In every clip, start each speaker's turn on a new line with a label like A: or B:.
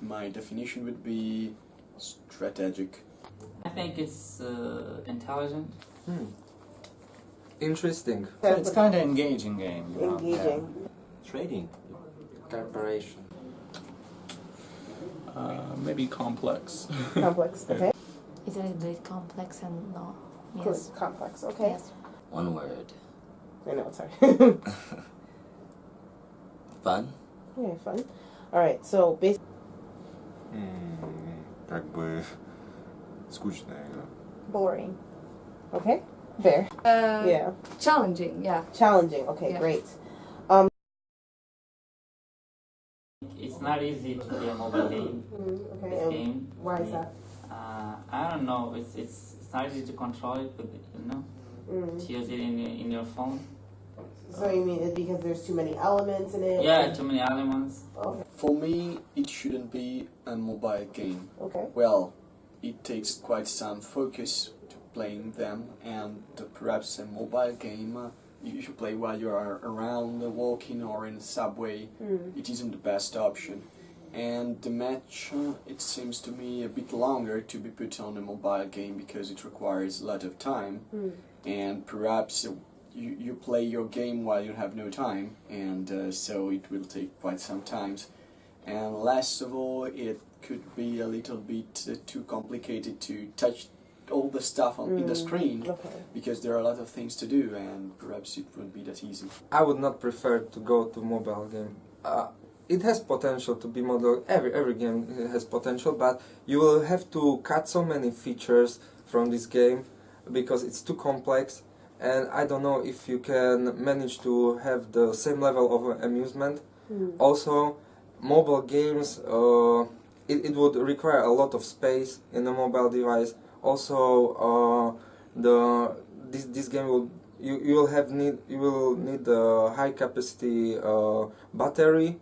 A: my definition would be strategic.
B: I think it's intelligent.
C: Interesting.
D: So it's kind of engaging game. You know?
E: Engaging.
F: Trading.
C: Corporation.
G: Maybe complex.
E: Complex, okay.
H: It's a little bit complex and long.
E: Cool.
H: Yes.
E: Complex, okay.
H: Yes.
F: One word.
E: I know, sorry.
F: Fun.
E: Okay, fun. Alright, so basically...
I: Как бы скучная игра.
E: Boring. Okay, fair. Yeah.
J: Challenging, yeah.
E: Challenging, okay,
J: Yeah.
E: great.
B: It's not easy to play a mobile game.
E: Okay,
B: This
E: and
B: game.
E: why is that?
B: I don't know. It's not easy to control it, but to use it in your phone.
E: So you mean it's because there's too many elements in it?
B: Yeah, too many elements.
E: Okay.
A: For me, it shouldn't be a mobile game.
E: Okay.
A: Well, it takes quite some focus to playing them, and perhaps a mobile game you should play while you are around walking or in a subway. It isn't the best option. And the match, it seems to me a bit longer to be put on a mobile game because it requires a lot of time, and perhaps you play your game while you have no time, and so it will take quite some time. And last of all, it could be a little bit too complicated to touch all the stuff in the screen, because there are a lot of things to do, and perhaps it won't be that easy.
C: I would not prefer to go to mobile game. It has potential to be mobile. Every game has potential, but you will have to cut so many features from this game because it's too complex. And I don't know if you can manage to have the same level of amusement. Also, mobile games, it would require a lot of space in a mobile device. Also, this game will you will need a high capacity battery,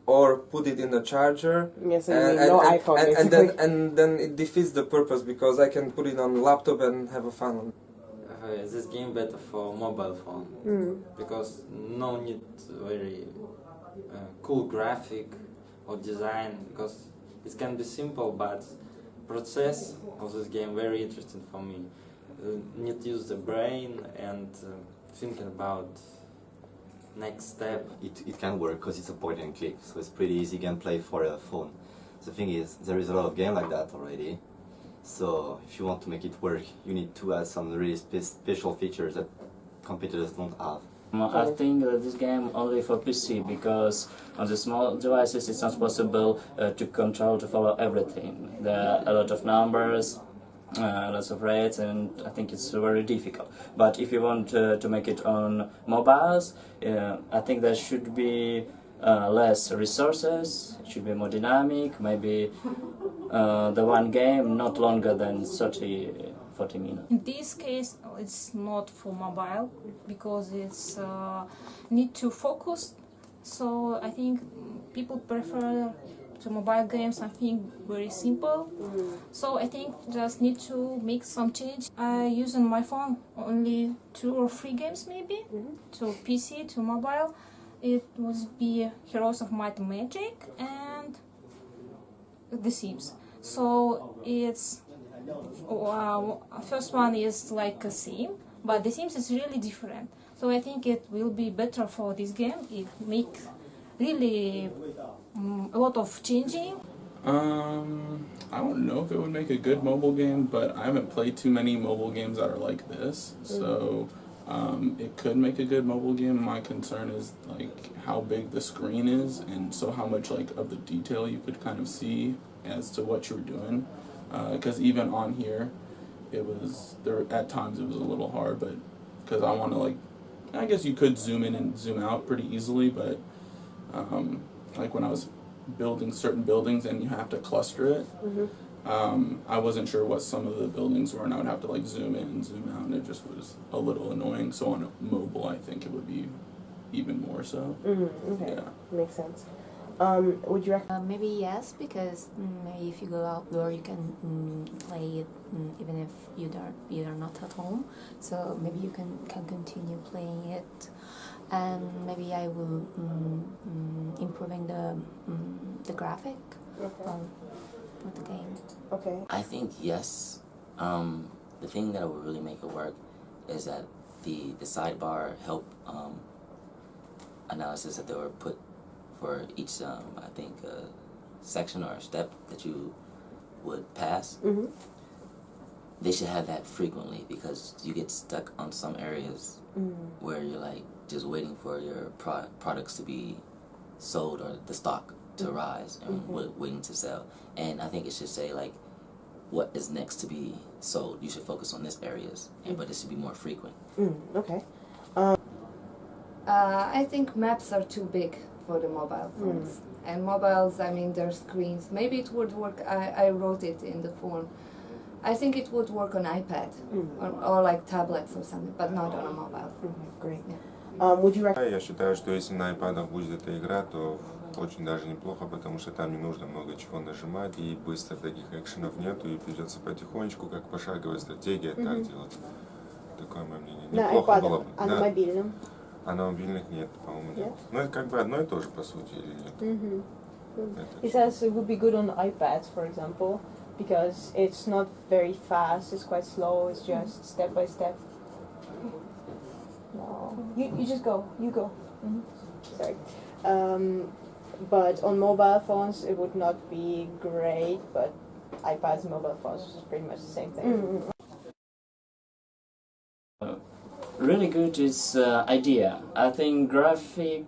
C: or put it in the charger.
E: Yes, no iPhone.
C: And then it defeats the purpose because I can put it on the laptop and have a fun.
K: This game better for mobile phone because no need very cool graphic or design, because it can be simple, but process of this game very interesting for me. Need to use the brain and thinking about next step.
F: It can work because it's a point and click, so it's pretty easy gameplay for a phone. The thing is, there is a lot of game like that already. So if you want to make it work, you need to add some really special features that competitors don't have.
D: I think that this game only for PC, because on the small devices it's not possible to control, to follow everything. There are a lot of numbers, lots of rates, and I think it's very difficult. But if you want to make it on mobiles, I think there should be less resources, it should be more dynamic, maybe the one game not longer than 30-40 minutes.
J: In this case, it's not for mobile because it's need to focus. So I think people prefer to mobile games something very simple. So I think just need to make some change. I use on my phone only 2 or 3 games maybe, to PC, to mobile. It would be Heroes of Might and Magic and The Sims. So it's first one is like a Sim, but The Sims is really different. So I think it will be better for this game. It make really a lot of changing.
G: I don't know if it would make a good mobile game, but I haven't played too many mobile games that are like this, so it could make a good mobile game. My concern is like how big the screen is, and so how much like of the detail you could kind of see as to what you're doing. Because even on here, at times it was a little hard, but because I want to I guess you could zoom in and zoom out pretty easily, but like when I was building certain buildings and you have to cluster it, I wasn't sure what some of the buildings were, and I would have to zoom in and zoom out, and it just was a little annoying. So on mobile, I think it would be even more so.
E: Okay,
G: yeah.
E: Makes sense. Would you recommend?
H: Maybe yes, because maybe if you go outdoor, you can play it even if you are not at home. So maybe you can continue playing it, and maybe I will improving the graphic with the game.
E: Okay.
L: I think yes. The thing that would really make it work is that the sidebar help analysis that they were put for each I think section or step that you would pass.
E: Mm-hmm.
L: They should have that frequently, because you get stuck on some areas where you're like just waiting for your products to be sold or the stock to rise and waiting to sell. And I think it should say like what is next to be sold. You should focus on this areas, but it should be more frequent.
E: Okay.
M: I think maps are too big for the mobile phones. And mobiles, I mean, their screens. Maybe it would work. I wrote it in the form. I think it would work on iPad or like tablets or something, but not on a mobile.
E: Great.
M: Yeah.
E: Would you recommend?
I: Я считаю, что если на iPad будет эта игра, то очень даже неплохо, потому что там не нужно много чего нажимать, и быстро таких экшенов нету, и придется потихонечку, как пошаговая стратегия, так делать. Такое мое мнение.
E: На
I: Неплохо
E: iPad,
I: было бы.
E: а на мобильном?
I: А на мобильных нет, по-моему, нет. Ну это как бы одно и то же, по сути, или нет?
N: He says it would be good on iPads, for example, because it's not very fast, it's quite slow, it's just step by step. No. You just go, you go.
E: Sorry. But on mobile phones it would not be great, but iPads and mobile phones is pretty much the same thing.
D: Really good is idea. I think graphic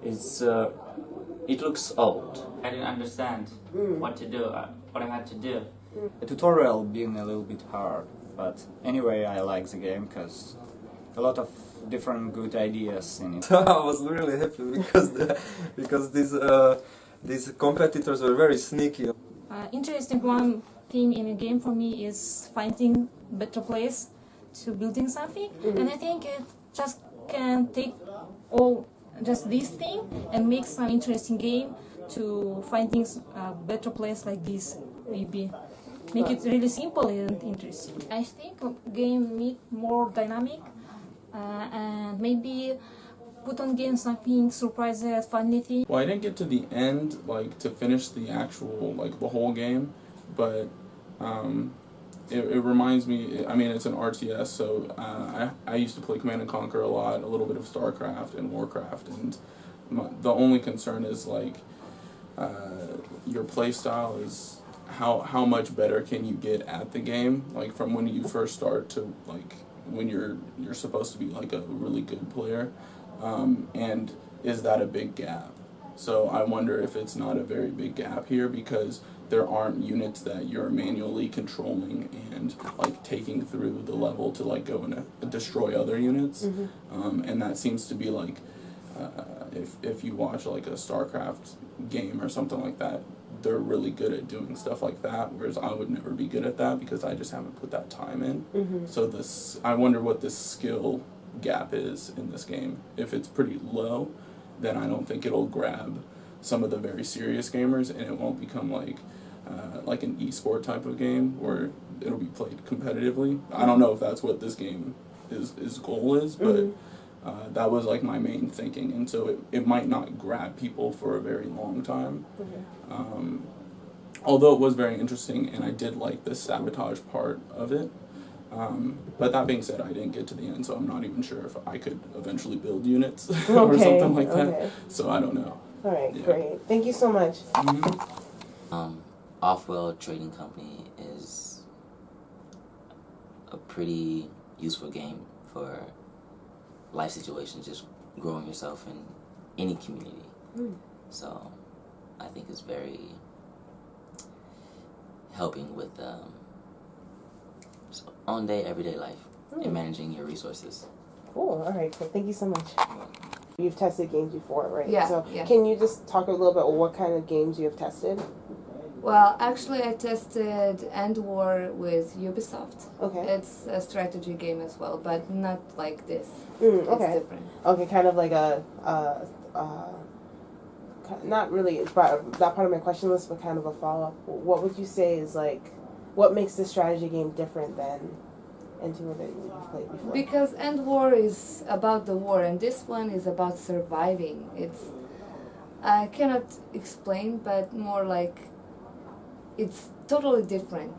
D: is it looks old.
B: I didn't understand what to do, what I had to do.
O: The tutorial being a little bit hard, but anyway I like the game because a lot of different good ideas in it.
C: I was really happy because these competitors were very sneaky.
J: Interesting one thing in a game for me is finding better place to building something, and I think it just can take all just this thing and make some interesting game to finding a better place like this. Maybe make it really simple and interesting. I think game need more dynamic and maybe put on game something surprises, funny thing.
G: Well, I didn't get to the end, like to finish the actual, like the whole game, but it reminds me, I mean, it's an RTS, so I used to play Command & Conquer a lot, a little bit of StarCraft and Warcraft, and the only concern is like your play style is how much better can you get at the game, like from when you first start to like when you're supposed to be like a really good player, and is that a big gap? So I wonder if it's not a very big gap here because there aren't units that you're manually controlling and like taking through the level to like go and destroy other units, and that seems to be like if you watch like a StarCraft game or something like that, they're really good at doing stuff like that, whereas I would never be good at that because I just haven't put that time in. So I wonder what this skill gap is in this game. If it's pretty low, then I don't think it'll grab some of the very serious gamers, and it won't become like an esport type of game where it'll be played competitively. I don't know if that's what this game is goal is, but that was like my main thinking, and so it might not grab people for a very long time. Although it was very interesting, and I did like the sabotage part of it. But that being said, I didn't get to the end, so I'm not even sure if I could eventually build units or something like that. So I don't know.
E: All right, great. Thank you so much.
L: Offworld Trading Company is a pretty useful game for life situations, just growing yourself in any community. So I think it's very helping with on-day, everyday life and managing your resources.
E: Cool. All right. Cool. Thank you so much. You've tested games before, right?
M: Yeah.
E: So
M: yeah.
E: can you just talk a little bit about what kind of games you have tested?
M: Well, actually, I tested End War with Ubisoft.
E: Okay.
M: It's a strategy game as well, but not like this.
E: Okay.
M: It's different.
E: Okay, kind of like not really not part of my question list, but kind of a follow-up. What would you say is like, what makes this strategy game different than End War that you've played before?
M: Because End War is about the war, and this one is about surviving. It's, I cannot explain, but more like it's totally different.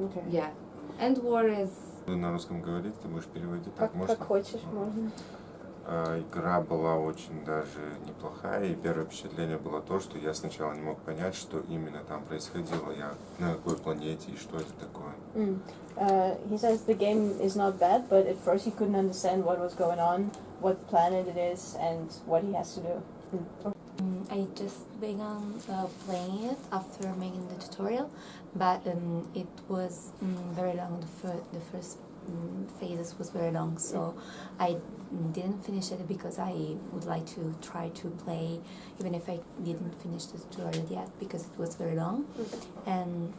E: Okay.
M: Yeah. And war is...
I: На русском говорить, ты будешь переводить так, можно?
N: Как хочешь, можно.
I: Игра была очень даже неплохая, и первое впечатление было то, что я сначала не мог понять, что именно там происходило, на какой планете и что это такое.
N: He says the game is not bad, but at first he couldn't understand what was going on, what planet it is, and what he has to do.
H: I just began playing it after making the tutorial, but it was very long. The first phases was very long, so I didn't finish it because I would like to try to play, even if I didn't finish the tutorial yet, because it was very long. And